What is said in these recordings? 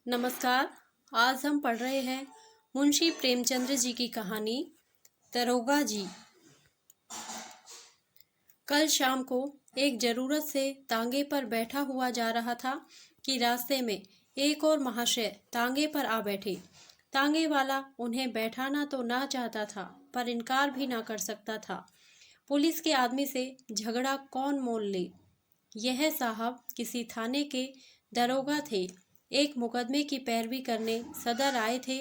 नमस्कार। आज हम पढ़ रहे हैं मुंशी प्रेमचंद्र जी की कहानी दरोगा जी। कल शाम को एक जरूरत से तांगे पर बैठा हुआ जा रहा था कि रास्ते में एक और महाशय तांगे पर आ बैठे। तांगे वाला उन्हें बैठाना तो ना चाहता था, पर इनकार भी ना कर सकता था। पुलिस के आदमी से झगड़ा कौन मोल ले। यह साहब किसी थाने के दरोगा थे। एक मुकदमे की पैरवी करने सदर आए थे।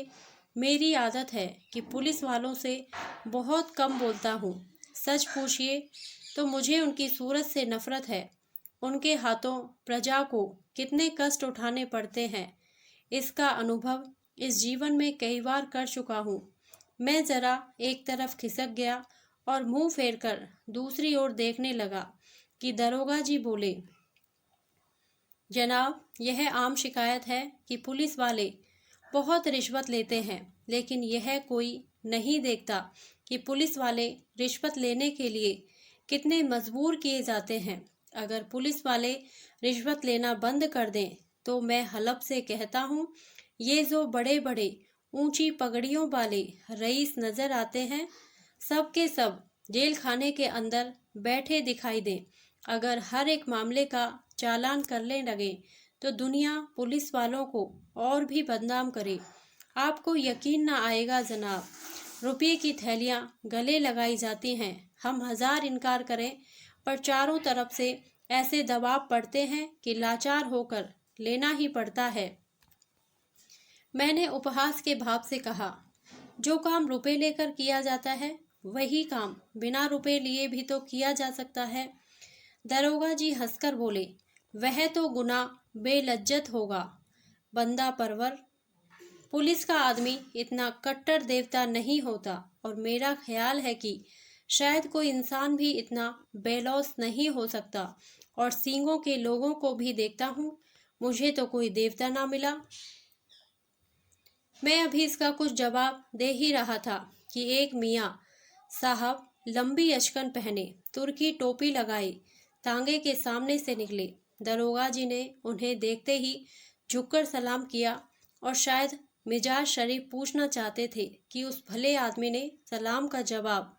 मेरी आदत है कि पुलिस वालों से बहुत कम बोलता हूँ। सच पूछिए तो मुझे उनकी सूरत से नफरत है। उनके हाथों प्रजा को कितने कष्ट उठाने पड़ते हैं, इसका अनुभव इस जीवन में कई बार कर चुका हूँ। मैं जरा एक तरफ खिसक गया और मुंह फेरकर दूसरी ओर देखने लगा कि दरोगा जी बोले, जनाब, यह आम शिकायत है कि पुलिस वाले बहुत रिश्वत लेते हैं, लेकिन यह कोई नहीं देखता कि पुलिस वाले रिश्वत लेने के लिए कितने मजबूर किए जाते हैं। अगर पुलिस वाले रिश्वत लेना बंद कर दें तो मैं हलफ से कहता हूँ, ये जो बड़े बड़े ऊंची पगड़ियों वाले रईस नजर आते हैं, सब के सब जेल खाने के अंदर बैठे दिखाई दें। अगर हर एक मामले का चालान करने लगे तो दुनिया पुलिस वालों को और भी बदनाम करे। आपको यकीन ना आएगा जनाब, रुपये की थैलियाँ गले लगाई जाती हैं। हम 1000 इनकार करें, पर चारों तरफ से ऐसे दबाव पड़ते हैं कि लाचार होकर लेना ही पड़ता है। मैंने उपहास के भाव से कहा, जो काम रुपए लेकर किया जाता है वही काम बिना रुपए लिए भी तो किया जा सकता है। दरोगा जी हंसकर बोले, वह तो गुना बेलज्जत होगा बंदा परवर। पुलिस का आदमी इतना कट्टर देवता नहीं होता, और मेरा ख्याल है कि शायद कोई इंसान भी इतना बेलौस नहीं हो सकता। और सींगों के लोगों को भी देखता हूँ, मुझे तो कोई देवता ना मिला। मैं अभी इसका कुछ जवाब दे ही रहा था कि एक मियाँ साहब लंबी अचकन पहने, तुर्की टोपी लगाए, तांगे के सामने से निकले। दरोगा जी ने उन्हें देखते ही झुककर सलाम किया, और शायद मिजाज शरीफ पूछना चाहते थे कि उस भले आदमी ने सलाम का जवाब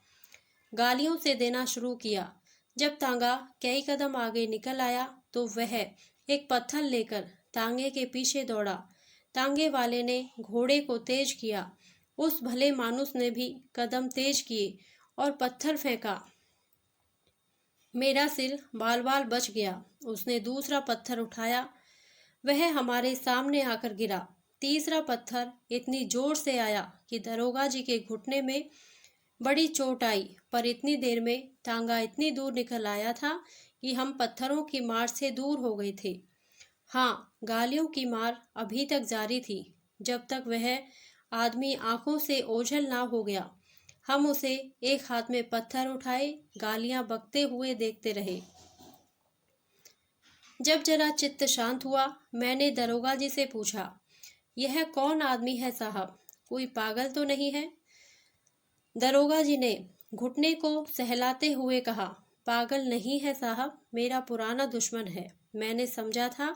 गालियों से देना शुरू किया। जब तांगा कई कदम आगे निकल आया तो वह एक पत्थर लेकर तांगे के पीछे दौड़ा। तांगे वाले ने घोड़े को तेज किया। उस भले मानुस ने भी कदम तेज किए और पत्थर फेंका। मेरा सिर बाल बाल बच गया। उसने दूसरा पत्थर उठाया, वह हमारे सामने आकर गिरा। तीसरा पत्थर इतनी जोर से आया कि दरोगा जी के घुटने में बड़ी चोट आई, पर इतनी देर में तांगा इतनी दूर निकल आया था कि हम पत्थरों की मार से दूर हो गए थे। हाँ, गालियों की मार अभी तक जारी थी, जब तक वह आदमी आंखों से ओझल ना हो गया। हम उसे एक हाथ में पत्थर उठाए गालियां बकते हुए देखते रहे। जब जरा चित्त शांत हुआ, मैंने दरोगा जी से पूछा, यह कौन आदमी है साहब, कोई पागल तो नहीं है? दरोगा जी ने घुटने को सहलाते हुए कहा, पागल नहीं है साहब, मेरा पुराना दुश्मन है। मैंने समझा था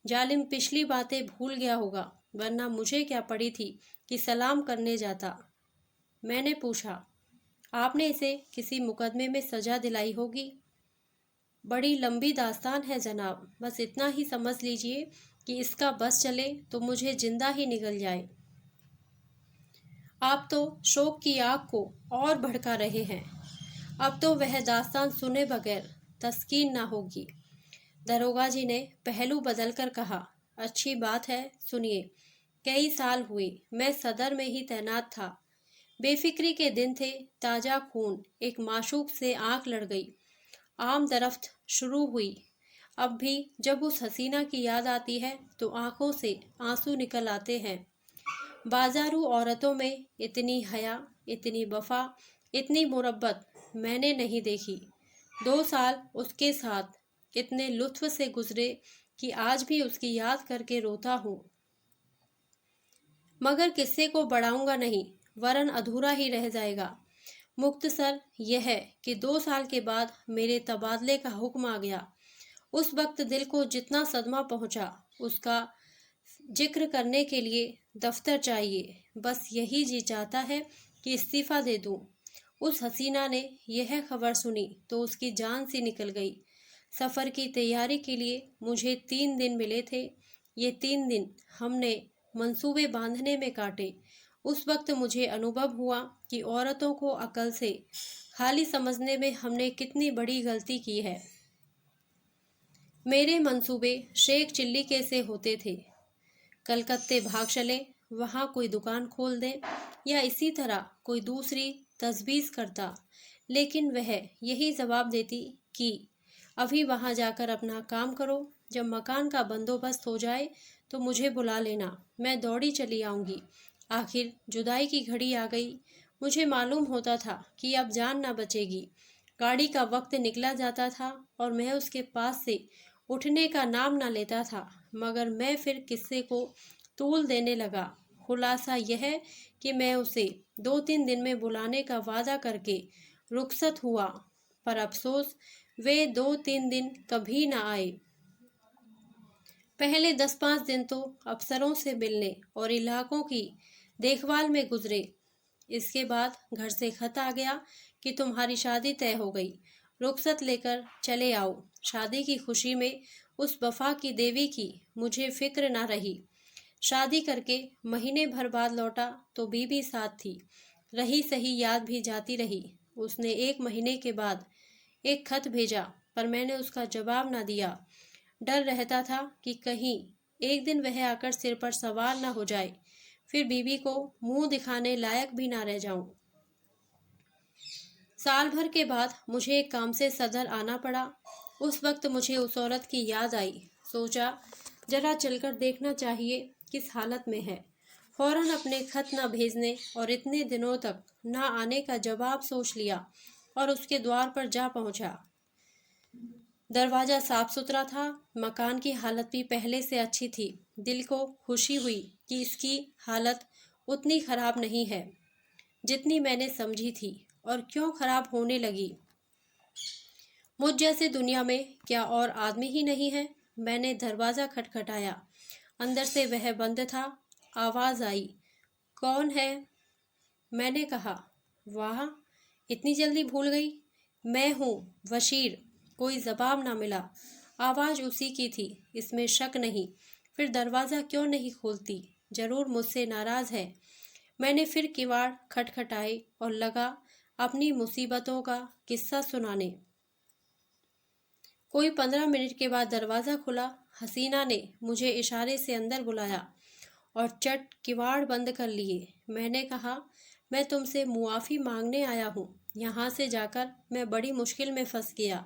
जालिम पिछली बातें भूल गया होगा, वरना मुझे क्या पड़ी थी कि सलाम करने जाता। मैंने पूछा, आपने इसे किसी मुकदमे में सजा दिलाई होगी? बड़ी लंबी दास्तान है जनाब, बस इतना ही समझ लीजिए कि इसका बस चले तो मुझे जिंदा ही निगल जाए। आप तो शोक की आग को और भड़का रहे हैं। अब तो वह दास्तान सुने बगैर तस्कीन ना होगी। दरोगा जी ने पहलू बदलकर कहा, अच्छी बात है, सुनिए। कई साल हुए मैं सदर में ही तैनात था। बेफिक्री के दिन थे, ताजा खून एक माशूक से आंख लड़ गई। आम दरफ्त शुरू हुई। अब भी जब उस हसीना की याद आती है तो आंखों से आंसू निकल आते हैं। बाजारू औरतों में इतनी हया, इतनी वफा, इतनी मुरब्बत मैंने नहीं देखी। 2 साल उसके साथ इतने लुत्फ से गुजरे कि आज भी उसकी याद करके रोता हूँ। मगर किस्से को बढ़ाऊंगा नहीं, वरन अधूरा ही रह जाएगा। मुख्तसर यह है कि 2 साल के बाद मेरे तबादले का हुक्म आ गया। उस वक्त दिल को जितना सदमा पहुंचा, उसका जिक्र करने के लिए दफ्तर चाहिए। बस यही जी चाहता है कि इस्तीफ़ा दे दूं। उस हसीना ने यह खबर सुनी तो उसकी जान सी निकल गई। सफ़र की तैयारी के लिए मुझे 3 दिन मिले थे। ये 3 दिन हमने मंसूबे बांधने में काटे। उस वक्त मुझे अनुभव हुआ कि औरतों को अकल से खाली समझने में हमने कितनी बड़ी गलती की है। मेरे मंसूबे शेख चिल्ली के से होते थे, कलकत्ते भाग चलें, वहाँ कोई दुकान खोल दें या इसी तरह कोई दूसरी तजवीज़ करता, लेकिन वह यही जवाब देती कि अभी वहाँ जाकर अपना काम करो, जब मकान का बंदोबस्त हो जाए तो मुझे बुला लेना, मैं दौड़ी चली आऊँगी। आखिर जुदाई की घड़ी आ गई। मुझे मालूम होता था कि अब जान ना बचेगी। गाड़ी का वक्त निकला जाता था और मैं उसके पास से उठने का नाम ना लेता था, मगर मैं फिर किस्से को तूल देने लगा। खुलासा यह कि मैं उसे 2-3 दिन में बुलाने का वादा करके रुखसत हुआ, पर अफसोस वे 2-3 दिन कभी ना आए। पहले 10-5 दिन तो अफसरों से मिलने और इलाकों की देखभाल में गुजरे। इसके बाद घर से खत आ गया कि तुम्हारी शादी तय हो गई, रुखसत लेकर चले आओ। शादी की खुशी में उस वफा की देवी की मुझे फिक्र ना रही। शादी करके महीने भर बाद लौटा तो बीबी साथ थी। रही सही याद भी जाती रही। उसने 1 महीने के बाद एक खत भेजा, पर मैंने उसका जवाब ना दिया। डर रहता था कि कहीं एक दिन वह आकर सिर पर सवार ना हो जाए, फिर बीबी को मुंह दिखाने लायक भी ना रह जाऊं। साल भर के बाद मुझे एक काम से सदर आना पड़ा। उस वक्त मुझे उस औरत की याद आई। सोचा जरा चलकर देखना चाहिए किस हालत में है। फौरन अपने खत न भेजने और इतने दिनों तक न आने का जवाब सोच लिया और उसके द्वार पर जा पहुंचा। दरवाज़ा साफ सुथरा था, मकान की हालत भी पहले से अच्छी थी। दिल को खुशी हुई कि इसकी हालत उतनी खराब नहीं है जितनी मैंने समझी थी, और क्यों खराब होने लगी। मुझ जैसे दुनिया में क्या और आदमी ही नहीं है। मैंने दरवाज़ा खटखटाया। अंदर से वह बंद था। आवाज़ आई, कौन है? मैंने कहा, वाह, इतनी जल्दी भूल गई। मैं हूँ, बशीर। कोई जवाब ना मिला। आवाज़ उसी की थी, इसमें शक नहीं। फिर दरवाज़ा क्यों नहीं खोलती? ज़रूर मुझसे नाराज़ है। मैंने फिर किवाड़ खटखटाए और लगा अपनी मुसीबतों का किस्सा सुनाने। कोई 15 मिनट के बाद दरवाज़ा खुला। हसीना ने मुझे इशारे से अंदर बुलाया और चट किवाड़ बंद कर लिए। मैंने कहा, मैं तुमसे मुआफ़ी मांगने आया हूँ। यहाँ से जाकर मैं बड़ी मुश्किल में फंस गया।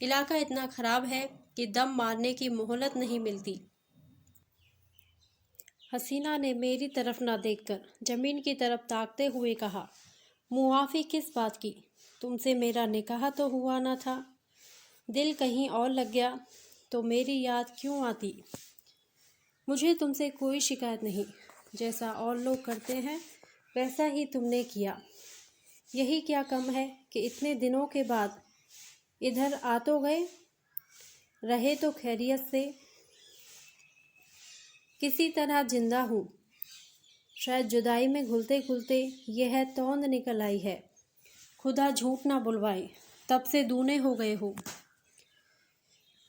इलाका इतना ख़राब है कि दम मारने की मोहलत नहीं मिलती। हसीना ने मेरी तरफ ना देखकर ज़मीन की तरफ ताकते हुए कहा, मुआफ़ी किस बात की? तुमसे मेरा निकाह तो हुआ ना था। दिल कहीं और लग गया तो मेरी याद क्यों आती? मुझे तुमसे कोई शिकायत नहीं। जैसा और लोग करते हैं वैसा ही तुमने किया। यही क्या कम है कि इतने दिनों के बाद इधर आ तो गए, रहे तो खैरियत से। किसी तरह जिंदा हूँ। शायद जुदाई में घुलते घुलते यह तौंद निकल आई है। खुदा झूठ ना बुलवाए, तब से दूने हो गए हो।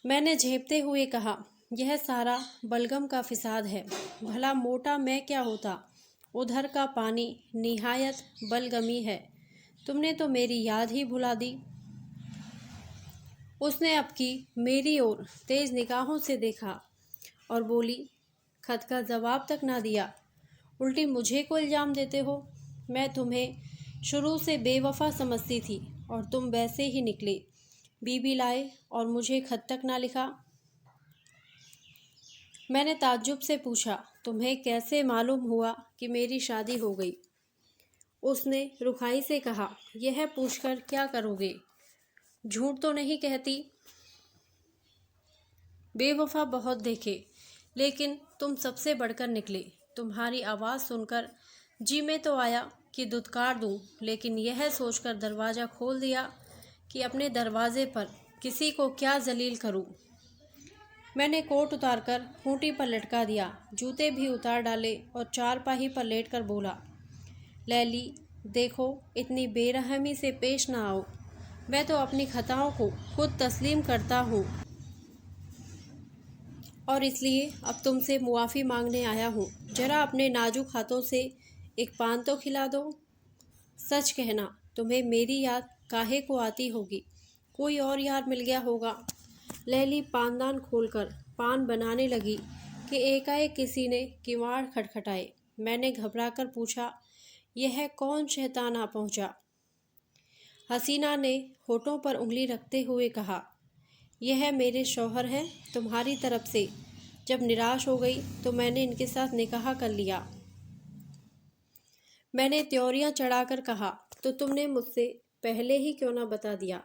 मैंने झेपते हुए कहा, यह सारा बलगम का फिसाद है। भला मोटा मैं क्या होता? उधर का पानी निहायत बलगमी है। तुमने तो मेरी याद ही भुला दी। उसने अब की मेरी ओर तेज निगाहों से देखा और बोली, खत का जवाब तक ना दिया, उल्टी मुझे को इल्ज़ाम देते हो। मैं तुम्हें शुरू से बेवफा समझती थी और तुम वैसे ही निकले। बीबी लाए और मुझे खत तक ना लिखा। मैंने ताज्जुब से पूछा, तुम्हें कैसे मालूम हुआ कि मेरी शादी हो गई? उसने रुखाई से कहा, यह पूछकर क्या करोगे? झूठ तो नहीं कहती। बेवफा बहुत देखे, लेकिन तुम सबसे बढ़कर निकले। तुम्हारी आवाज़ सुनकर जी में तो आया कि दुत्कार दूं, लेकिन यह सोचकर दरवाज़ा खोल दिया कि अपने दरवाजे पर किसी को क्या जलील करूं। मैंने कोट उतारकर खूंटी पर लटका दिया, जूते भी उतार डाले और चारपाई पर लेटकर बोला, लैली देखो, इतनी बेरहमी से पेश ना आओ। मैं तो अपनी खताओं को खुद तस्लीम करता हूँ और इसलिए अब तुमसे मुआफ़ी मांगने आया हूँ। जरा अपने नाजुक हाथों से एक पान तो खिला दो। सच कहना, तुम्हें मेरी याद काहे को आती होगी? कोई और यार मिल गया होगा। लैली पानदान खोलकर पान बनाने लगी कि एकाएक किसी ने किवाड़ खटखटाए। मैंने घबराकर पूछा, यह कौन शैतान आ पहुंचा? हसीना ने होठों पर उंगली रखते हुए कहा, यह मेरे शौहर हैं। तुम्हारी तरफ से जब निराश हो गई तो मैंने इनके साथ निकाह कर लिया। मैंने त्योरियां चढ़ाकर कहा, तो तुमने मुझसे पहले ही क्यों ना बता दिया?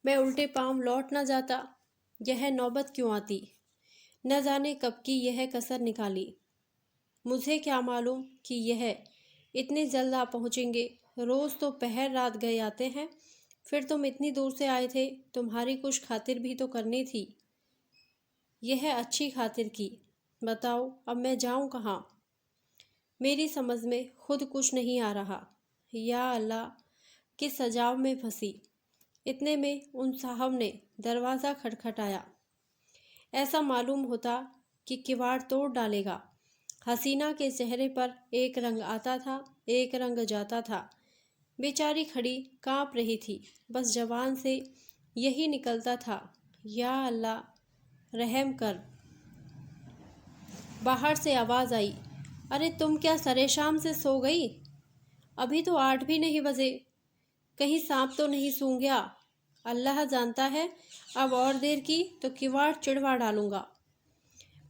मैं उल्टे पांव लौट न जाता। यह नौबत क्यों आती? न जाने कब की यह कसर निकाली। मुझे क्या मालूम कि यह इतने जल्द आ पहुँचेंगे। रोज़ तो पहर रात गए आते हैं। फिर तुम इतनी दूर से आए थे, तुम्हारी कुछ खातिर भी तो करनी थी। यह अच्छी खातिर की। बताओ अब मैं जाऊं कहाँ? मेरी समझ में खुद कुछ नहीं आ रहा। या अल्लाह, किस सजाव में फंसी। इतने में उन साहब ने दरवाज़ा खटखटाया। ऐसा मालूम होता कि किवाड़ तोड़ डालेगा। हसीना के चेहरे पर एक रंग आता था, एक रंग जाता था। बेचारी खड़ी कांप रही थी। बस जबान से यही निकलता था, या अल्लाह रहम कर। बाहर से आवाज़ आई, अरे तुम क्या सरे शाम से सो गई? अभी तो 8 भी नहीं बजे। कहीं सांप तो नहीं सूंघ गया? अल्लाह जानता है, अब और देर की तो किवाड़ चिड़वा डालूंगा।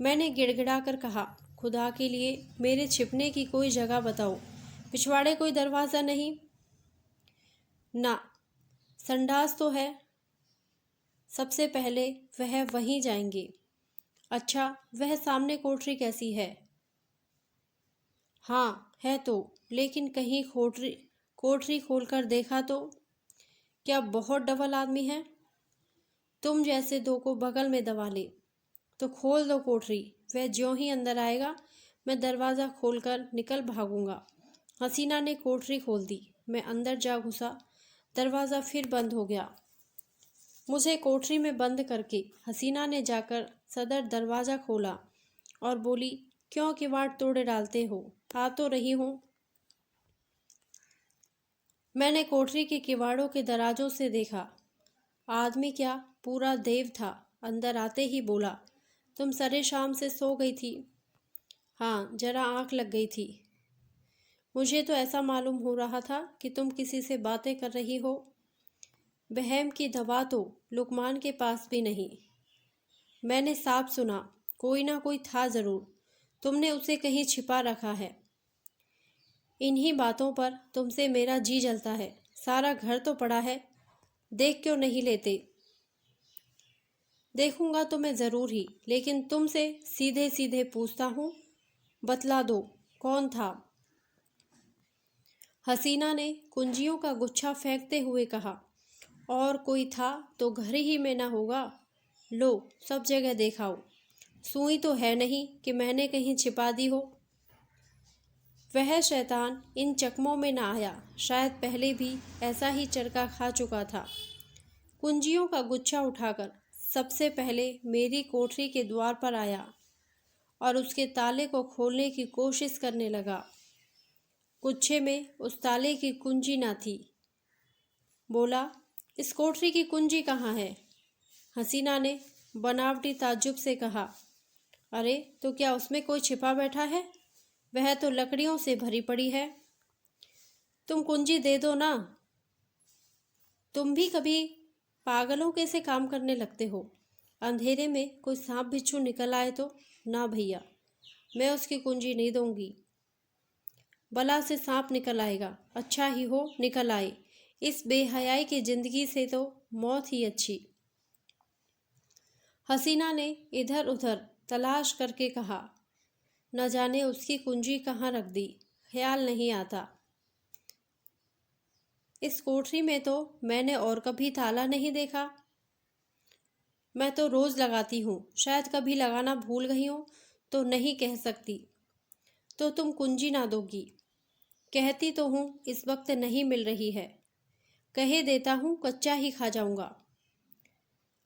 मैंने गिड़गिड़ा कर कहा, खुदा के लिए मेरे छिपने की कोई जगह बताओ। पिछवाड़े कोई दरवाज़ा नहीं? ना, संडास तो है। सबसे पहले वह वहीं जाएंगे। अच्छा, वह सामने कोठरी कैसी है? हाँ है तो, लेकिन कहीं कोठरी खोलकर देखा तो? क्या बहुत डबल आदमी है? तुम जैसे दो को बगल में दबा ले। तो खोल दो कोठरी। वह ज्यों ही अंदर आएगा, मैं दरवाज़ा खोलकर निकल भागूंगा। हसीना ने कोठरी खोल दी। मैं अंदर जा घुसा। दरवाज़ा फिर बंद हो गया। मुझे कोठरी में बंद करके हसीना ने जाकर सदर दरवाज़ा खोला और बोली, क्यों किवाड़ तोड़े डालते हो? आ तो रही हूँ। मैंने कोठरी के किवाड़ों के दराजों से देखा। आदमी क्या, पूरा देव था। अंदर आते ही बोला, तुम सरे शाम से सो गई थी? हाँ, जरा आँख लग गई थी। मुझे तो ऐसा मालूम हो रहा था कि तुम किसी से बातें कर रही हो। बहम की दवा तो लुकमान के पास भी नहीं। मैंने साफ सुना, कोई ना कोई था ज़रूर। तुमने उसे कहीं छिपा रखा है। इन्हीं बातों पर तुमसे मेरा जी जलता है। सारा घर तो पड़ा है, देख क्यों नहीं लेते? देखूंगा तो मैं ज़रूर ही, लेकिन तुमसे सीधे सीधे पूछता हूँ, बतला दो कौन था? हसीना ने कुंजियों का गुच्छा फेंकते हुए कहा, और कोई था तो घर ही में ना होगा। लो, सब जगह देखाओ। सुई तो है नहीं कि मैंने कहीं छिपा दी हो। वह शैतान इन चकमों में ना आया। शायद पहले भी ऐसा ही चरका खा चुका था। कुंजियों का गुच्छा उठाकर सबसे पहले मेरी कोठरी के द्वार पर आया और उसके ताले को खोलने की कोशिश करने लगा। गुच्छे में उस ताले की कुंजी ना थी। बोला, इस कोठरी की कुंजी कहाँ है? हसीना ने बनावटी ताज्जुब से कहा, अरे तो क्या उसमें कोई छिपा बैठा है? वह तो लकड़ियों से भरी पड़ी है। तुम कुंजी दे दो ना। तुम भी कभी पागलों के से काम करने लगते हो। अंधेरे में कोई सांप बिच्छू निकल आए तो? ना भैया, मैं उसकी कुंजी नहीं दूंगी। बला से सांप निकल आएगा, अच्छा ही हो निकल आए। इस बेहयाई की जिंदगी से तो मौत ही अच्छी। हसीना ने इधर उधर तलाश करके कहा, न जाने उसकी कुंजी कहाँ रख दी, ख्याल नहीं आता। इस कोठरी में तो मैंने और कभी ताला नहीं देखा। मैं तो रोज़ लगाती हूँ, शायद कभी लगाना भूल गई हूँ तो नहीं कह सकती। तो तुम कुंजी ना दोगी? कहती तो हूँ इस वक्त नहीं मिल रही है, कहे देता हूँ कच्चा ही खा जाऊँगा।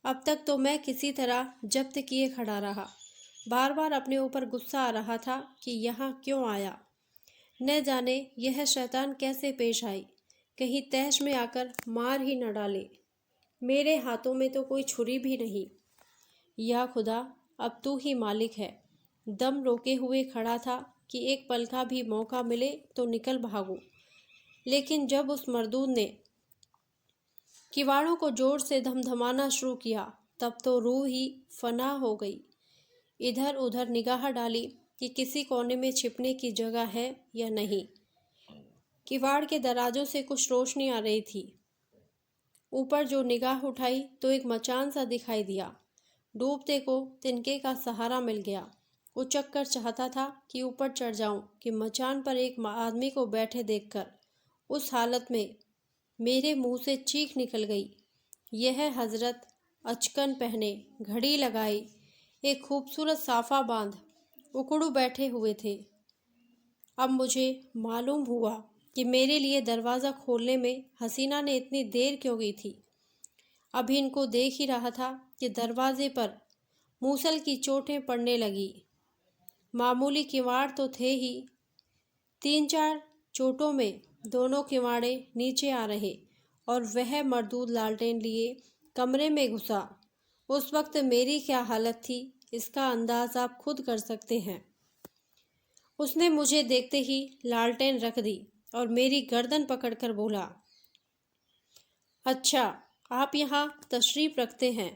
अब तक तो मैं किसी तरह जब्त किए खड़ा रहा। बार बार अपने ऊपर गुस्सा आ रहा था कि यहाँ क्यों आया। न जाने यह शैतान कैसे पेश आई, कहीं तैश में आकर मार ही न डाले। मेरे हाथों में तो कोई छुरी भी नहीं। या खुदा, अब तू ही मालिक है। दम रोके हुए खड़ा था कि एक पल का भी मौका मिले तो निकल भागूं। लेकिन जब उस मर्दूद ने किवाड़ों को जोर से धमधमाना शुरू किया, तब तो रूह ही फना हो गई। इधर उधर निगाह डाली कि किसी कोने में छिपने की जगह है या नहीं। किवाड़ के दराजों से कुछ रोशनी आ रही थी। ऊपर जो निगाह उठाई तो एक मचान सा दिखाई दिया। डूबते को तिनके का सहारा मिल गया। उचक कर चाहता था कि ऊपर चढ़ जाऊं कि मचान पर एक आदमी को बैठे देखकर उस हालत में मेरे मुंह से चीख निकल गई। यह हजरत अचकन पहने, घड़ी लगाए, एक खूबसूरत साफा बांध उकड़ू बैठे हुए थे। अब मुझे मालूम हुआ कि मेरे लिए दरवाज़ा खोलने में हसीना ने इतनी देर क्यों की थी। अभी इनको देख ही रहा था कि दरवाजे पर मूसल की चोटें पड़ने लगी। मामूली किवाड़ तो थे ही, 3-4 चोटों में दोनों किवाड़े नीचे आ रहे और वह मरदूद लालटेन लिए कमरे में घुसा। उस वक्त मेरी क्या हालत थी इसका अंदाज आप खुद कर सकते हैं। उसने मुझे देखते ही लालटेन रख दी और मेरी गर्दन पकड़कर बोला, अच्छा, आप यहाँ तशरीफ़ रखते हैं,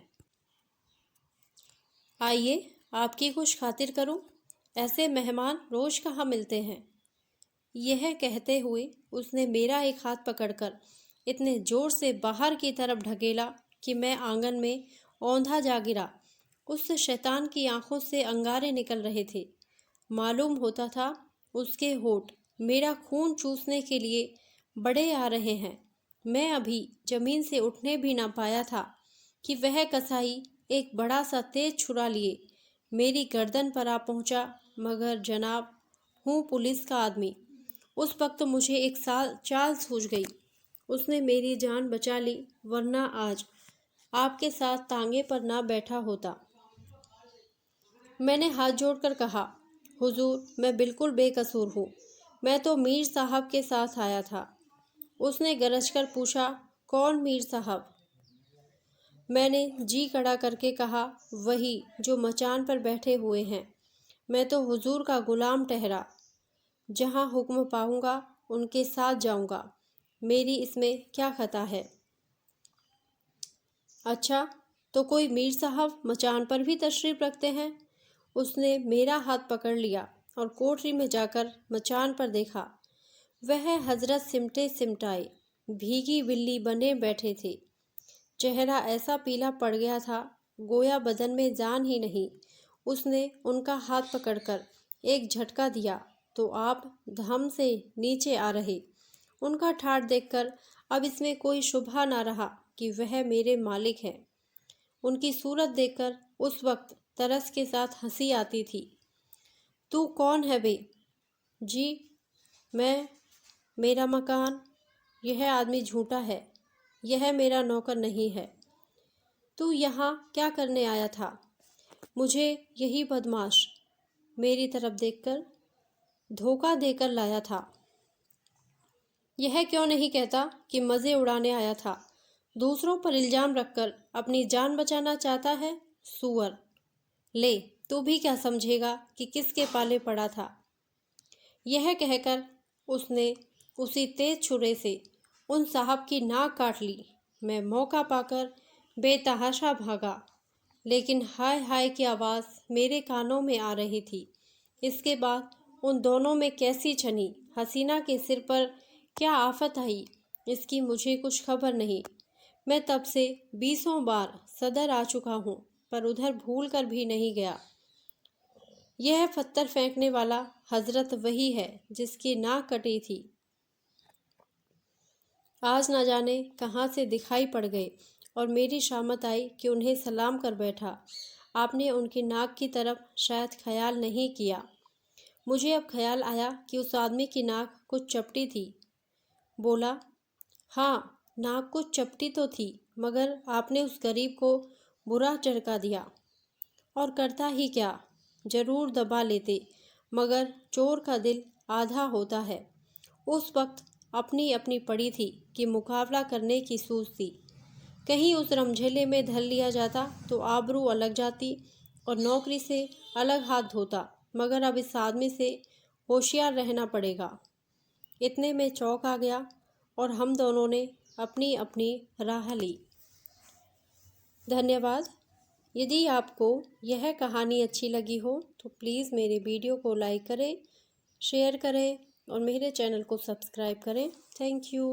आइए आपकी कुछ खातिर करूं। ऐसे मेहमान रोज़ कहाँ मिलते हैं। यह कहते हुए उसने मेरा एक हाथ पकड़कर इतने ज़ोर से बाहर की तरफ ढकेला कि मैं आंगन में औंधा जा गिरा। उस शैतान की आंखों से अंगारे निकल रहे थे। मालूम होता था उसके होठ मेरा खून चूसने के लिए बड़े आ रहे हैं। मैं अभी ज़मीन से उठने भी ना पाया था कि वह कसाई एक बड़ा सा तेज छुरा लिए मेरी गर्दन पर आ पहुंचा। मगर जनाब, हूँ पुलिस का आदमी। उस वक्त मुझे एक चाल सूझ गई। उसने मेरी जान बचा ली, वरना आज आपके साथ तांगे पर ना बैठा होता। मैंने हाथ जोड़कर कहा, हुजूर, मैं बिल्कुल बेकसूर हूँ। मैं तो मीर साहब के साथ आया था। उसने गरजकर पूछा, कौन मीर साहब? मैंने जी कड़ा करके कहा, वही जो मचान पर बैठे हुए हैं। मैं तो हुजूर का गुलाम ठहरा, जहाँ हुक्म पाऊंगा उनके साथ जाऊंगा। मेरी इसमें क्या खता है। अच्छा, तो कोई मीर साहब मचान पर भी तशरीफ़ रखते हैं? उसने मेरा हाथ पकड़ लिया और कोठरी में जाकर मचान पर देखा। वह हजरत सिमटे सिमटाए भीगी बिल्ली बने बैठे थे। चेहरा ऐसा पीला पड़ गया था, गोया बदन में जान ही नहीं। उसने उनका हाथ पकड़कर एक झटका दिया तो आप धम से नीचे आ रहे। उनका ठाठ देखकर अब इसमें कोई शुबहा ना रहा कि वह मेरे मालिक हैं। उनकी सूरत देखकर उस वक्त तरस के साथ हंसी आती थी। तू कौन है बे? जी, मैं, मेरा मकान, यह आदमी झूठा है, यह मेरा नौकर नहीं है। तू यहाँ क्या करने आया था? मुझे यही बदमाश मेरी तरफ देखकर धोखा देकर लाया था। यह क्यों नहीं कहता कि मज़े उड़ाने आया था? दूसरों पर इल्ज़ाम रखकर अपनी जान बचाना चाहता है। सूअर, ले, तू भी क्या समझेगा कि किसके पाले पड़ा था। यह कहकर उसने उसी तेज छुरे से उन साहब की नाक काट ली। मैं मौका पाकर बेतहाशा भागा, लेकिन हाय हाय की आवाज़ मेरे कानों में आ रही थी। इसके बाद उन दोनों में कैसी छनी, हसीना के सिर पर क्या आफत आई, इसकी मुझे कुछ खबर नहीं। मैं तब से 20 बार सदर आ चुका हूँ, पर उधर भूल कर भी नहीं गया। यह पत्थर फेंकने वाला हजरत वही है जिसकी नाक कटी थी। आज न जाने कहाँ से दिखाई पड़ गए और मेरी शामत आई कि उन्हें सलाम कर बैठा। आपने उनकी नाक की तरफ शायद ख्याल नहीं किया। मुझे अब ख्याल आया कि उस आदमी की नाक कुछ चपटी थी। बोला, हाँ, नाक कुछ चपटी तो थी, मगर आपने उस गरीब को बुरा झटका दिया। और करता ही क्या, जरूर दबा लेते, मगर चोर का दिल आधा होता है। उस वक्त अपनी अपनी पड़ी थी कि मुकाबला करने की सूझ थी। कहीं उस रमझेले में धल लिया जाता तो आबरू अलग जाती और नौकरी से अलग हाथ धोता, मगर अब इस आदमी से होशियार रहना पड़ेगा। इतने में चौक आ गया और हम दोनों ने अपनी अपनी राह ली। धन्यवाद। यदि आपको यह कहानी अच्छी लगी हो तो प्लीज़ मेरे वीडियो को लाइक करें, शेयर करें और मेरे चैनल को सब्सक्राइब करें। Thank you.